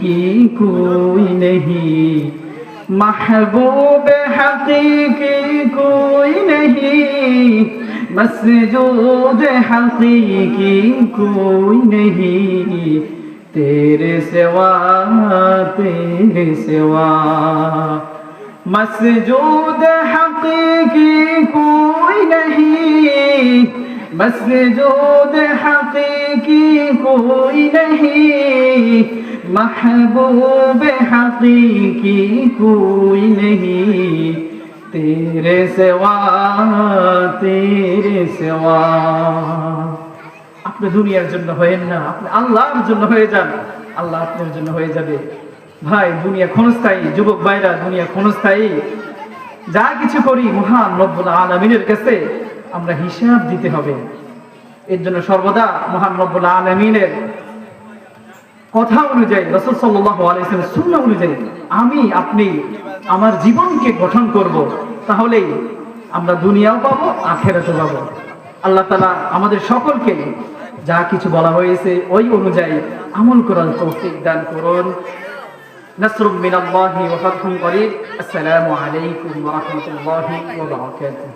हकीकी कोई नहीं, महबूब हकीकी कोई नहीं, मसजूद हकीकी कोई नहीं, तेरे सिवा मसजूद हकीकी कोई नहीं, मसजूद हकीकी कोई नहीं, महबूब हकीकी कोई नहीं, तेरे सिवा আপনি দুনিয়ার জন্য হয়েন না, আপনি আল্লাহর জন্য হয়ে যান, আল্লাহ আপনার জন্য হয়ে যাবে। ভাই, দুনিয়া ক্ষণস্থায়ী, যুবক ভাইরা, দুনিয়া ক্ষণস্থায়ী। যা কিছু করি মহান রব্বুল আলামিনের কাছে আমরা হিসাব দিতে হবে। এর জন্য সর্বদা মহান রব্বুল আলামিনের কথা অনুযায়ী, রাসূল সাল্লাল্লাহু আলাইহি ওয়াসাল্লামের সুন্নাহ অনুযায়ী আমি আপনি আমার জীবনকে গঠন করব, তাহলেই আমরা দুনিয়াও পাবো, আখিরাতও পাবো। আল্লাহ তাআলা আমাদের সকলকে যা কিছু বলা হয়েছে ওই অনুযায়ী আমল করার তৌফিক দান করুন। নাসরুম মিনাল্লাহি ওয়া ফাতহুন করিব। আসসালামু আলাইকুম ওয়া রাহমাতুল্লাহি ওয়া বারাকাতুহু।